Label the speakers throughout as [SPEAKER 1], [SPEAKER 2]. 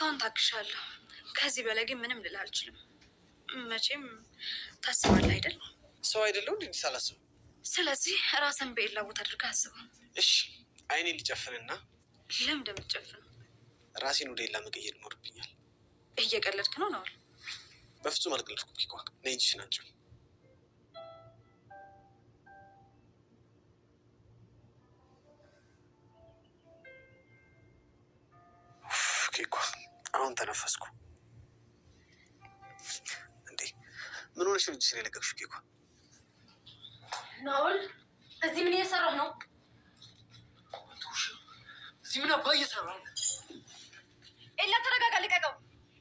[SPEAKER 1] እስካሁን ታግሻለሁ። ከዚህ በላይ ግን ምንም ልል አልችልም። መቼም ታስባለህ አይደል?
[SPEAKER 2] ሰው አይደለሁ እንዴ ሳላስብ?
[SPEAKER 1] ስለዚህ ራስን በኤላ ቦታ አድርገህ አስበው።
[SPEAKER 2] እሺ አይኔ ሊጨፍንና
[SPEAKER 1] ለምን እንደምትጨፍን?
[SPEAKER 2] ራሴን ወደ ኤላ መቀየር ይኖርብኛል።
[SPEAKER 1] እየቀለድክ ነው ናውል?
[SPEAKER 2] በፍጹም አልቀለድኩም። ኪኳ ነይ እንጂ ናቸው። ኪኳ አሁን ተነፈስኩ። እንዴ ምን ሆነሽ ነው እጅሽን የለቀቅሽው? ኪኳ
[SPEAKER 1] ናውል እዚህ ምን እየሰራህ ነው?
[SPEAKER 2] እዚህ ምን አባ እየሰራ ነው?
[SPEAKER 1] ኤላ ተረጋጋ። ልቀቀው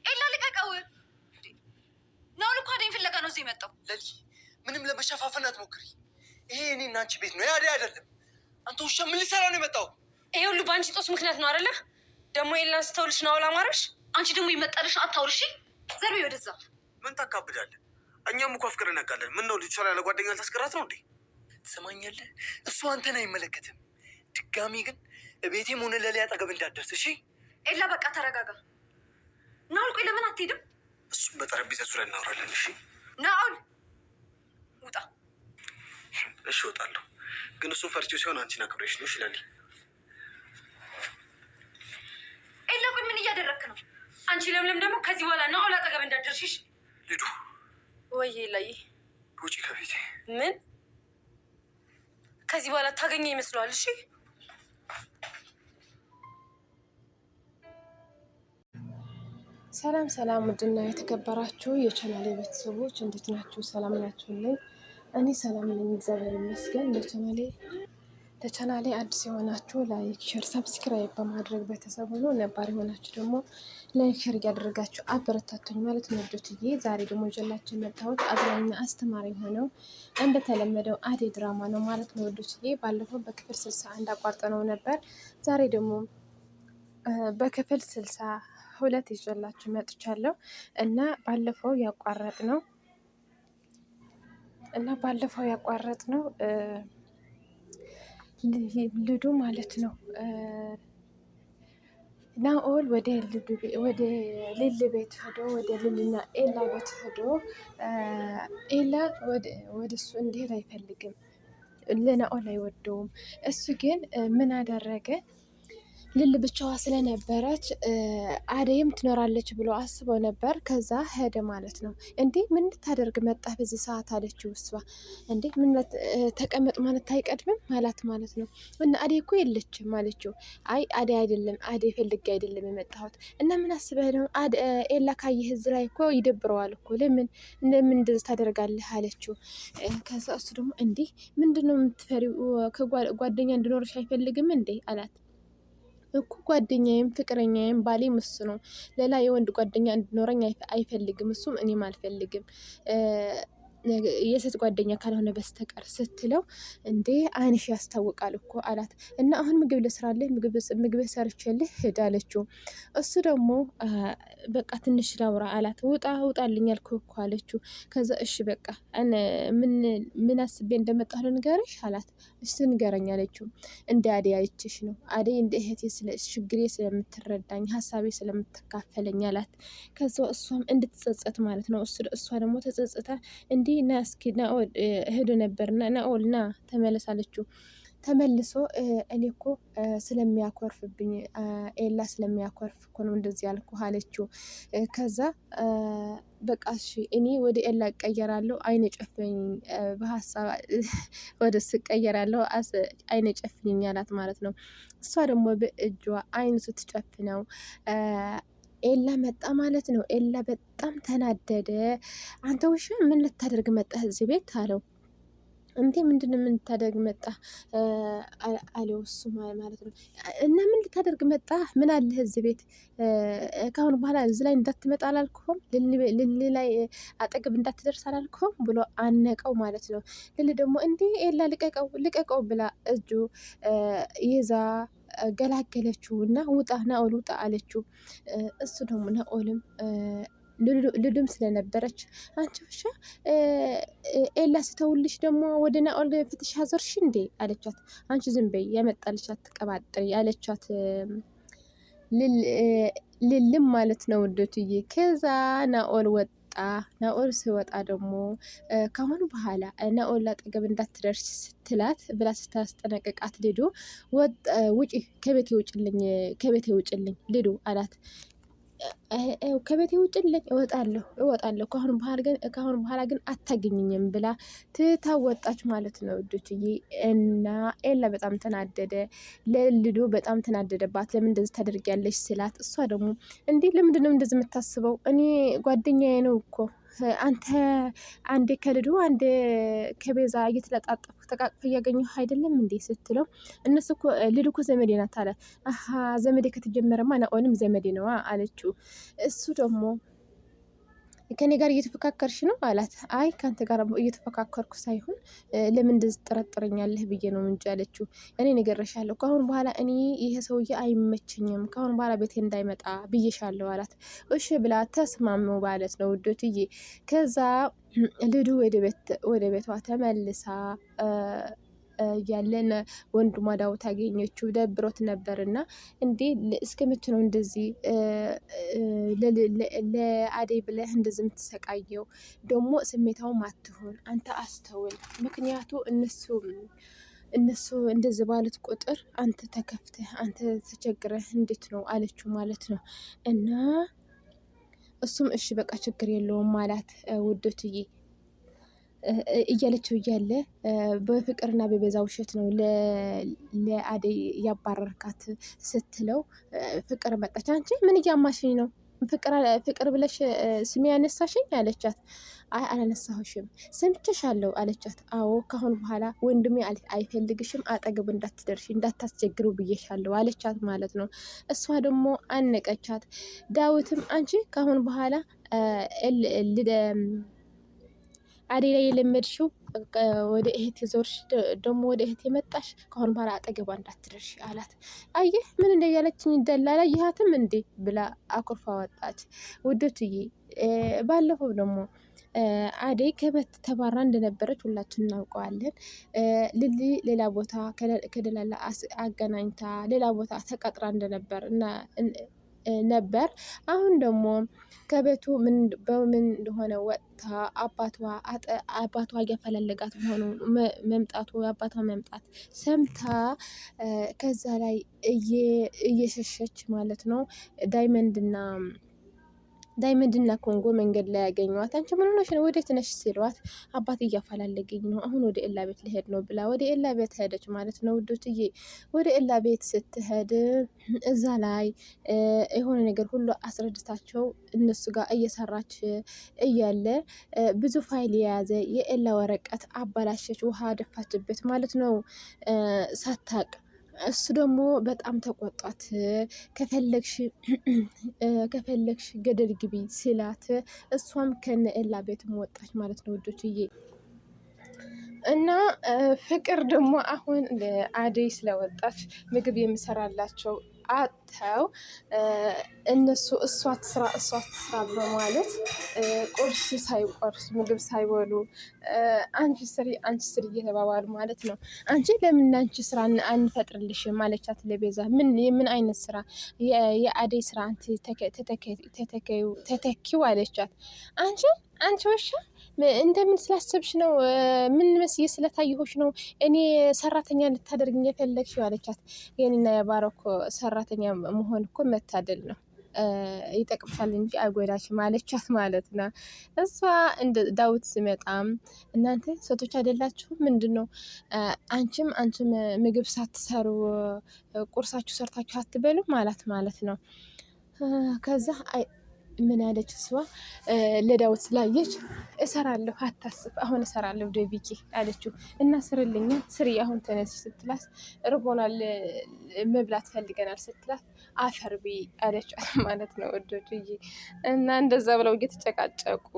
[SPEAKER 1] ኤላ ልቀቀው። ናውል እኮ አደይን ፍለጋ ነው እዚህ የመጣው።
[SPEAKER 2] ለሊ ምንም ለመሸፋፈን አትሞክሪ። ይሄ እኔ እና አንቺ ቤት ነው፣ ያዴ አይደለም። አንተ ውሻ ምን ሊሰራ ነው የመጣው?
[SPEAKER 1] ይሄ ሁሉ በአንቺ ጦስ ምክንያት ነው አይደለ? ደግሞ ኤላን ስተውልሽ ናውል አማረሽ። አንቺ ደግሞ ይመጣልሽ አታውርሺ። ዘርቤ ወደዛ።
[SPEAKER 2] ምን ታካብዳለህ? እኛም እኮ አፍቅረን እናውቃለን። ምን ነው ልጅ ያለ ጓደኛ ልታስቀራት ነው እንዴ? ትሰማኛለህ? እሱ አንተን አይመለከትም። ድጋሚ ግን ቤቴም ሆነ ለሊ አጠገብ እንዳትደርስ እሺ?
[SPEAKER 1] ኤላ በቃ ተረጋጋ። ናውል ቆይ ለምን አትሄድም?
[SPEAKER 2] እሱም በጠረጴዛ ዙሪያ እናወራለን። እሺ
[SPEAKER 1] ናውል ውጣ።
[SPEAKER 2] እሺ እወጣለሁ፣ ግን እሱን ፈርቼው ሲሆን አንቺን አክብሬሽ ነው። እሺ ለሊ።
[SPEAKER 1] ኤላ ቆይ ምን እያደረክ ነው? አንቺ ለምለም ደግሞ ከዚህ በኋላ ናውል አጠገብ እንዳትደርሺሽ።
[SPEAKER 2] ሊዱ
[SPEAKER 1] ወይ ላይ
[SPEAKER 2] ውጪ ከቤቴ።
[SPEAKER 1] ምን ከዚህ በኋላ ታገኘ ይመስለዋል? እሺ
[SPEAKER 3] ሰላም ሰላም፣ ውድና የተከበራችሁ የቻናሌ ቤተሰቦች እንዴት ናችሁ? ሰላም ናችሁልኝ? እኔ ሰላም ነኝ፣ እግዚአብሔር ይመስገን። ለቻናሌ አዲስ የሆናችሁ ላይክ፣ ሼር፣ ሰብስክራይብ በማድረግ ቤተሰብ ሆኖ ነባር የሆናችሁ ደግሞ ላይክ፣ ሼር እያደረጋችሁ አበረታቱኝ ማለት ነው ውዶችዬ። ዛሬ ደግሞ ይዤላችሁ የመጣሁት አዝናኝና አስተማሪ የሆነው እንደተለመደው አደይ ድራማ ነው ማለት ነው ውዶችዬ። ባለፈው በክፍል 61 አቋርጠነው ነበር። ዛሬ ደግሞ በክፍል 62 ይዤላችሁ መጥቻለሁ እና ባለፈው ያቋረጥ ነው ልዱ ማለት ነው ናኦል ወደ ልል ቤት ሄዶ ወደ ልልና ኤላ ቤት ሄዶ ኤላ ወደ እሱ እንዲሄድ አይፈልግም። ለናኦል አይወደውም። እሱ ግን ምን አደረገ? ልል ብቻዋ ስለነበረች አደይም ትኖራለች ብሎ አስበው ነበር። ከዛ ሄደ ማለት ነው። እንዴ ምን ልታደርግ መጣህ በዚህ ሰዓት አለችው። እሷ እንዴ ምን ተቀመጥ ማለት አይቀድምም ማለት ነው። እና አደይ እኮ የለችም አለችው። አይ አደይ አይደለም አደይ ፈልጌ አይደለም የመጣሁት። እና ምን አስበህ ነው? ኤላ ካየህ እዚህ ላይ እኮ ይደብረዋል እኮ ለምን እንደዚህ ታደርጋለህ አለችው። ከዛ እሱ ደግሞ እንዴ ምንድነው የምትፈሪው? ከጓደኛ እንድኖርሽ አይፈልግም እንዴ አላት። እኮ ጓደኛዬም ፍቅረኛዬም ባሌም እሱ ነው። ሌላ የወንድ ጓደኛ እንድኖረኝ አይፈልግም። እሱም እኔም አልፈልግም የሴት ጓደኛ ካልሆነ በስተቀር ስትለው፣ እንዴ አይንሽ ያስታውቃል እኮ አላት። እና አሁን ምግብ ልስራልህ፣ ምግብ ሰርችልህ ሂድ አለችው። እሱ ደግሞ በቃ ትንሽ ላውራ አላት። ውጣልኝ አልኩህ እኮ አለችው። ከዛ እሺ በቃ ምን አስቤ እንደመጣሁ ልንገርሽ አላት። እሺ ንገረኝ አለችው። እንደ አደይ አይችሽ ነው አደይ እንደ እህቴ ችግሬ ስለምትረዳኝ ሀሳቤ ስለምትካፈለኝ አላት። ከዛ እሷም እንድትጸጸት ማለት ነው። እሷ ደግሞ ተጸጽታ እንዲ ና እስኪ ናኦል ሄዶ ነበርና ናኦል ና ተመለስ አለችው። ተመልሶ እኔ እኮ ስለሚያኮርፍብኝ ኤላ ስለሚያኮርፍ እኮ ነው እንደዚህ ያልኩህ አለችው። ከዛ በቃ እሺ እኔ ወደ ኤላ እቀየራለሁ፣ አይነ ጨፍኝ በሀሳብ ወደ እሱ እቀየራለሁ፣ አይነ ጨፍኝ አላት ማለት ነው። እሷ ደግሞ በእጇ አይኑ ስትጨፍነው ኤላ መጣ ማለት ነው። ኤላ በጣም ተናደደ። አንተ ውሻ ምን ልታደርግ መጣህ እዚህ ቤት አለው። እንዴ ምንድነው ምን ልታደርግ መጣህ አለው እሱ ማለት ነው። እና ምን ልታደርግ መጣህ? ምን አለህ እዚህ ቤት? ከአሁን በኋላ እዚህ ላይ እንዳትመጣ አላልኩህም? ልል ላይ አጠገብ እንዳትደርስ አላልኩህም ብሎ አነቀው ማለት ነው። ልል ደግሞ እንዴ ኤላ ልቀቀው ብላ እጁ ይዛ ገላገለችው እና ውጣ ናኦል ውጣ አለችው። እሱ ደግሞ ናኦልም ልዱም ስለነበረች አንቺ ውሻ ኤላ ስተውልሽ ደግሞ ወደ ናኦል ፍትሽ አዘርሽ እንዴ አለቻት። አንቺ ዝም በይ ያመጣልሽ አትቀባጥሪ አለቻት ልልም ማለት ነው ውዶችዬ። ከዛ ናኦል ወጣ። ናኦል ሲወጣ ደግሞ ካሁን በኋላ ናኦል አጠገብ እንዳትደርስ ስትላት ብላ ስታስጠነቅቃት ልዱ ውጪ፣ ከቤቴ ውጭልኝ ልዱ አላት። ከቤቴ ውጭልኝ፣ እወጣለሁ ከአሁን በኋላ ግን አታገኝኝም ብላ ትታወጣች ማለት ነው ውዶችዬ። እና ኤላ በጣም ተናደደ። ለልዱ በጣም ተናደደባት። ለምን እንደዚህ ታደርጊያለሽ ስላት፣ እሷ ደግሞ እንዲህ ለምንድነው እንደዚህ የምታስበው? እኔ ጓደኛዬ ነው እኮ አንተ አንዴ ከልዱ አንዴ ከቤዛ እየተለጣጠፉ ተቃቅፈ እያገኘሁ አይደለም እንዴ ስትለው፣ እነሱ እኮ ልዱ እኮ ዘመዴ ናት አለ። አሀ ዘመዴ ከተጀመረማ ናኦልም ዘመዴ ነዋ አለችው። እሱ ደግሞ ከኔ ጋር እየተፈካከርሽ ነው አላት። አይ ከአንተ ጋር እየተፈካከርኩ ሳይሆን ለምን እንደዚህ ትጠረጥረኛለህ ብዬ ነው እንጂ አለችው። እኔ ነገርሻለሁ፣ ከአሁን በኋላ እኔ ይሄ ሰውዬ አይመችኝም፣ ከአሁን በኋላ ቤቴ እንዳይመጣ ብዬሻለሁ አላት። እሺ ብላ ተስማሙ ማለት ነው ውዶትዬ። ከዛ ልዱ ወደ ቤቷ ተመልሳ ያለን ወንድሟ ዳዊት አገኘችው። ደብሮት ነበርና እንዴ እስከመቼ ነው እንደዚህ ለአደይ ብለህ እንደዚህ የምትሰቃየው? ደግሞ ስሜታውም አትሆን አንተ አስተውል። ምክንያቱ እነሱ እንደዚህ ባሉት ቁጥር አንተ ተከፍተህ አንተ ተቸግረህ እንዴት ነው አለችው ማለት ነው። እና እሱም እሺ በቃ ችግር የለውም ማለት ውዶትዬ እያለችው እያለ በፍቅርና በቤዛ ውሸት ነው ለአደይ ያባረርካት ስትለው፣ ፍቅር መጣች። አንቺ ምን እያማሽኝ ነው? ፍቅር ብለሽ ስሜ ያነሳሽኝ አለቻት። አይ አላነሳሁሽም፣ ሰምቼሻለሁ አለቻት። አዎ ካሁን በኋላ ወንድሜ አይፈልግሽም፣ አጠገቡ እንዳትደርሽ እንዳታስቸግሩ ብዬሻለሁ አለቻት ማለት ነው። እሷ ደግሞ አነቀቻት። ዳዊትም አንቺ ካሁን በኋላ አደይ ላይ የለመድሽው ወደ እህት ዞርሽ፣ ደግሞ ወደ እህት የመጣሽ ከአሁን በኋላ አጠገቧ እንዳትደርሽ አላት። አየህ ምን እንደያለችኝ ደላላ ይሃትም እንዴ ብላ አኩርፋ ወጣች ውዶትዬ። ባለፈው ደግሞ አደይ ከቤት ተባራ እንደነበረች ሁላችን እናውቀዋለን። ልሊ ሌላ ቦታ ከደላላ አገናኝታ ሌላ ቦታ ተቀጥራ እንደነበር ነበር። አሁን ደግሞ ከቤቱ በምን እንደሆነ ወጥታ አባቷ እያፈላለጋት መሆኑ መምጣቱ የአባቷ መምጣት ሰምታ ከዛ ላይ እየሸሸች ማለት ነው። ዳይመንድና ኮንጎ መንገድ ላይ ያገኘዋት። አንቺ ምን ሆነሽ ነው? ወዴት ነሽ ሲሏት፣ አባት እያፈላለገኝ ነው፣ አሁን ወደ ኤላ ቤት ልሄድ ነው ብላ ወደ ኤላ ቤት ሄደች ማለት ነው ውዶትዬ። ወደ ኤላ ቤት ስትሄድ እዛ ላይ የሆነ ነገር ሁሉ አስረድታቸው እነሱ ጋር እየሰራች እያለ ብዙ ፋይል የያዘ የኤላ ወረቀት አባላሸች፣ ውሃ ደፋችበት ማለት ነው ሳታቅ። እሱ ደግሞ በጣም ተቆጣት። ከፈለግሽ ገደል ግቢ ሲላት እሷም ከነ ኤላ ቤትም ወጣች ማለት ነው ውዶችዬ። እና ፍቅር ደግሞ አሁን አደይ ስለወጣች ምግብ የሚሰራላቸው አጥተው እነሱ እሷ ትስራ በማለት ቁርስ ሳይቆርስ ምግብ ሳይበሉ አንቺ ስሪ እየተባባሉ ማለት ነው። አንቺ ለምን አንቺ ስራ አንፈጥርልሽም አለቻት ለቤዛ። ምን አይነት ስራ? የአደይ ስራ ተተኪው አለቻት። አንቺ ወሻ እንደምን ስላሰብሽ ነው? ምን መስዬ ስለታየሆች ነው እኔ ሰራተኛ ልታደርግኝ የፈለግሽው አለቻት። የኔና የባረኮ ሰራተኛ መሆን እኮ መታደል ነው፣ ይጠቅምሻል እንጂ አይጎዳሽም አለቻት ማለት ነው። እሷ እንደ ዳዊት ሲመጣም እናንተ ሴቶች አይደላችሁ ምንድን ነው አንቺም ምግብ ሳትሰሩ ቁርሳችሁ ሰርታችሁ አትበሉም ማለት ነው። ከዛ ምን አለች እሷ ለዳዊት ስላየች፣ እሰራለሁ አታስብ፣ አሁን እሰራለሁ ደብቄ አለችው። እና ስርልኛ ስሪ አሁን ተነስ ስትላት፣ ርቦናል መብላት ፈልገናል ስትላት፣ አፈርቢ አለቻት ማለት ነው ወዶችዬ። እና እንደዛ ብለው እየተጨቃጨቁ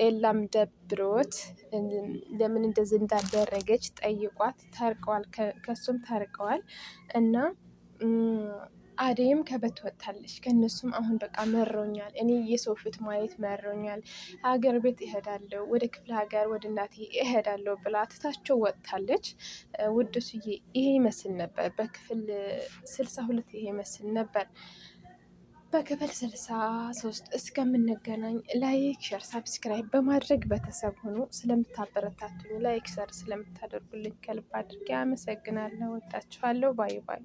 [SPEAKER 3] ኤላም ደብሮት ለምን እንደዚህ እንዳደረገች ጠይቋት ታርቀዋል፣ ከሱም ታርቀዋል። እና አደይም ከቤት ወጥታለች። ከእነሱም አሁን በቃ መሮኛል፣ እኔ የሰው ፊት ማየት መሮኛል፣ ሀገር ቤት እሄዳለሁ፣ ወደ ክፍለ ሀገር ወደ እናቴ እሄዳለሁ ብላ ትታቸው ወጥታለች። ውድሱዬ ይሄ ይመስል ነበር በክፍል 62 ይሄ ይመስል ነበር። በክፍል 63 እስከምንገናኝ ላይክ፣ ሸር፣ ሳብስክራይብ በማድረግ ቤተሰብ ሆኑ። ስለምታበረታቱኝ ላይክ፣ ሸር ስለምታደርጉልኝ ከልብ አድርጌ አመሰግናለሁ። ወዳችኋለሁ። ባይ ባይ።